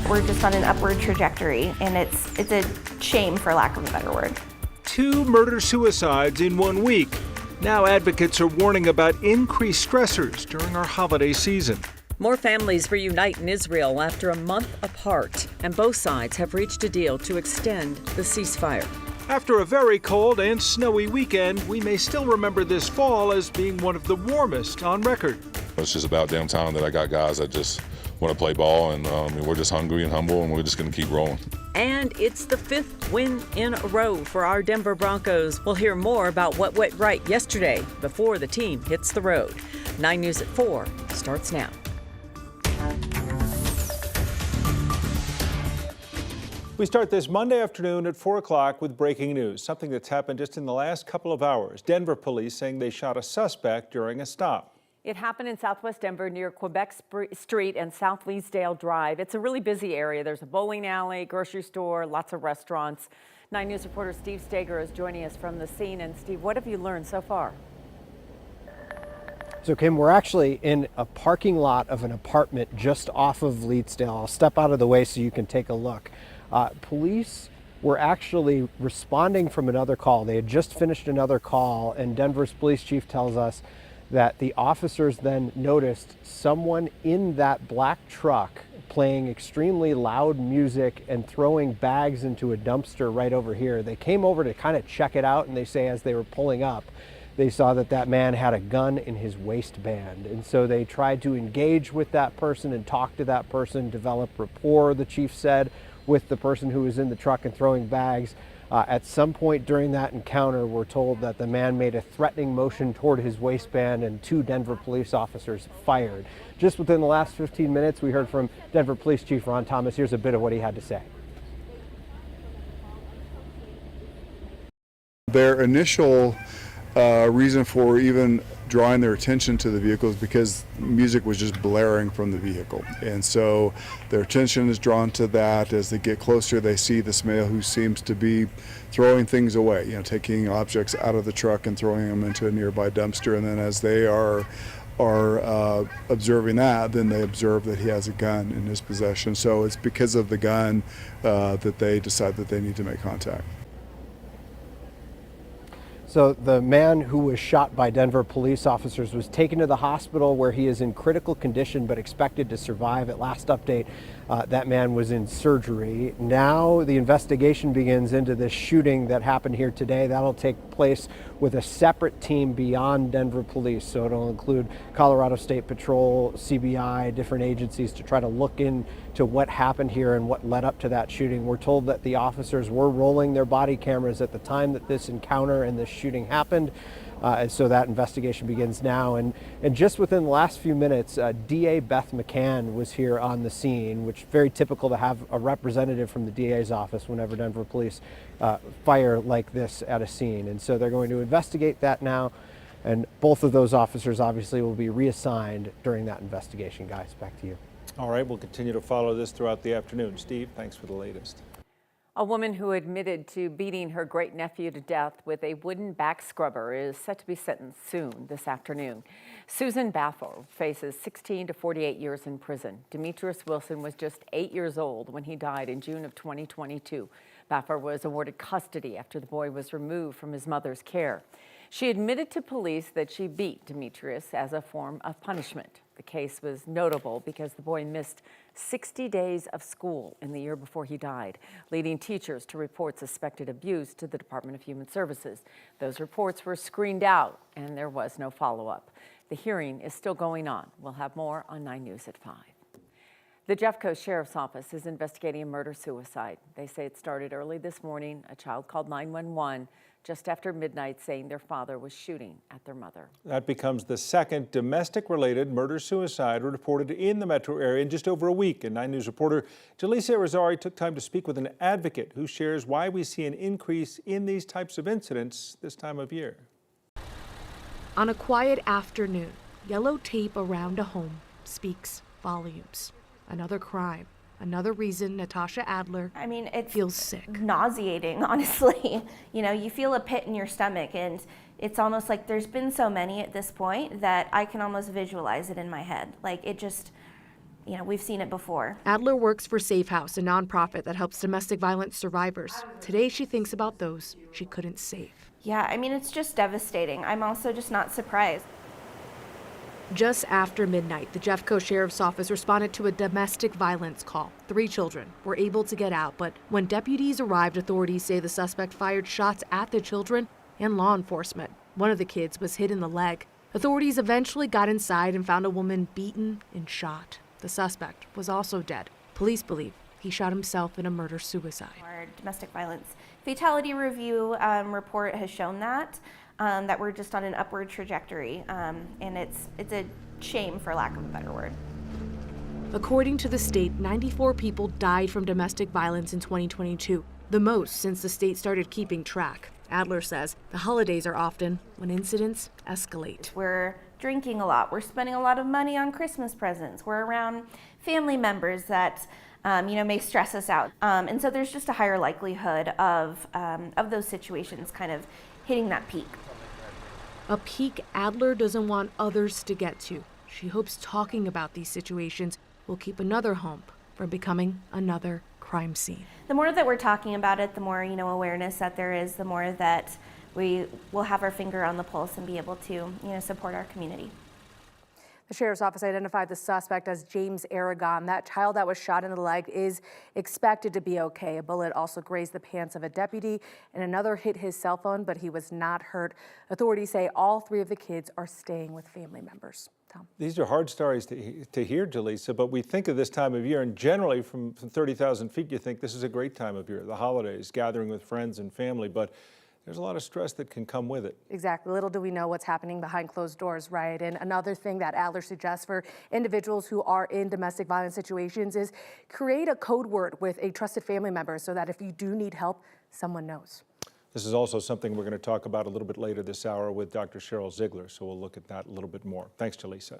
We're just on an upward trajectory, and it's a shame, for lack of a better word. 2 murder-suicides in 1 week. Now advocates are warning about increased stressors during our holiday season. More families reunite in Israel after a month apart, and both sides have reached a deal to extend the ceasefire. After a very cold and snowy weekend, we may still remember this fall as being one of the warmest on record. It's just about damn time that I got guys that just want to play ball, and we're just hungry and humble, and we're just going to keep rolling. And it's the 5th win in a row for our Denver Broncos. We'll hear more about what went right yesterday before the team hits the road. 9 News at 4 starts now. We start this Monday afternoon at 4 o'clock with breaking news, something that's happened just in the last couple of hours. Denver police saying they shot a suspect during a stop. It happened in southwest Denver near Quebec Street and South Leesdale Drive. It's a really busy area. There's a bowling alley, grocery store, lots of restaurants. 9 News reporter Steve Steger is joining us from the scene. And Steve, what have you learned so far? So Kim, we're actually in a parking lot of an apartment just off of Leesdale. I'll step out of the way so you can take a look. Police were actually responding from another call. They had just finished another call, and Denver's police chief tells us that the officers then noticed someone in that black truck playing extremely loud music and throwing bags into a dumpster right over here. They came over to kind of check it out, and they say as they were pulling up, they saw that that man had a gun in his waistband. And so they tried to engage with that person and talk to that person, develop rapport, the chief said, with the person who was in the truck and throwing bags. At some point during that encounter, we're told that the man made a threatening motion toward his waistband, and 2 Denver police officers fired. Just within the last 15 minutes, we heard from Denver Police Chief Ron Thomas. Here's a bit of what he had to say. Their initial reason for even drawing their attention to the vehicle is because music was just blaring from the vehicle, and so their attention is drawn to that. As they get closer, they see this male who seems to be throwing things away, taking objects out of the truck and throwing them into a nearby dumpster. And then as they are observing that, then they observe that he has a gun in his possession. So it's because of the gun that they decide that they need to make contact. So the man who was shot by Denver police officers was taken to the hospital where he is in critical condition but expected to survive. At last update, that man was in surgery. Now the investigation begins into this shooting that happened here today. That'll take place with a separate team beyond Denver police. So it'll include Colorado State Patrol, CBI, different agencies to try to look into what happened here and what led up to that shooting. We're told that the officers were rolling their body cameras at the time that this encounter and this shooting happened. And so that investigation begins now. And just within the last few minutes, DA Beth McCann was here on the scene, which is very typical to have a representative from the DA's office whenever Denver police fire like this at a scene. And so they're going to investigate that now. And both of those officers obviously will be reassigned during that investigation. Guys, back to you. All right, we'll continue to follow this throughout the afternoon. Steve, thanks for the latest. A woman who admitted to beating her great-nephew to death with a wooden back scrubber is set to be sentenced soon this afternoon. Susan Baffer faces 16 to 48 years in prison. Demetrius Wilson was just 8 years old when he died in June of 2022. Baffer was awarded custody after the boy was removed from his mother's care. She admitted to police that she beat Demetrius as a form of punishment. The case was notable because the boy missed 60 days of school in the year before he died, leading teachers to report suspected abuse to the Department of Human Services. Those reports were screened out and there was no follow-up. The hearing is still going on. We'll have more on 9 News at 5. The Jeffco Sheriff's Office is investigating a murder-suicide. They say it started early this morning. A child called 911 just after midnight saying their father was shooting at their mother. That becomes the second domestic-related murder-suicide reported in the metro area in just over a week. And 9 News reporter Jaleesa Rosari took time to speak with an advocate who shares why we see an increase in these types of incidents this time of year. On a quiet afternoon, yellow tape around a home speaks volumes. Another crime. Another reason Natasha Adler feels sick. Nauseating, honestly. You feel a pit in your stomach, and it's almost like there's been so many at this point that I can almost visualize it in my head. Like we've seen it before. Adler works for Safe House, a nonprofit that helps domestic violence survivors. Today, she thinks about those she couldn't save. Yeah, I mean, it's just devastating. I'm also just not surprised. Just after midnight, the Jeffco Sheriff's Office responded to a domestic violence call. 3 children were able to get out, but when deputies arrived, authorities say the suspect fired shots at the children and law enforcement. One of the kids was hit in the leg. Authorities eventually got inside and found a woman beaten and shot. The suspect was also dead. Police believe he shot himself in a murder-suicide. Our domestic violence fatality review report has shown that we're just on an upward trajectory, and it's a shame, for lack of a better word. According to the state, 94 people died from domestic violence in 2022, the most since the state started keeping track. Adler says the holidays are often when incidents escalate. We're drinking a lot. We're spending a lot of money on Christmas presents. We're around family members that may stress us out. And so there's just a higher likelihood of those situations kind of hitting that peak. A peak Adler doesn't want others to get to. She hopes talking about these situations will keep another home from becoming another crime scene. The more that we're talking about it, the more awareness that there is, the more that we will have our finger on the pulse and be able to support our community. The sheriff's office identified the suspect as James Aragon. That child that was shot in the leg is expected to be okay. A bullet also grazed the pants of a deputy, and another hit his cell phone, but he was not hurt. Authorities say all 3 of the kids are staying with family members. Tom. These are hard stories to hear, Jaleesa, but we think of this time of year, and generally from 30,000 feet, you think this is a great time of year, the holidays, gathering with friends and family, but there's a lot of stress that can come with it. Exactly. Little do we know what's happening behind closed doors, right? And another thing that Adler suggests for individuals who are in domestic violence situations is create a code word with a trusted family member so that if you do need help, someone knows. This is also something we're going to talk about a little bit later this hour with Dr. Cheryl Ziegler, so we'll look at that a little bit more. Thanks, Jaleesa.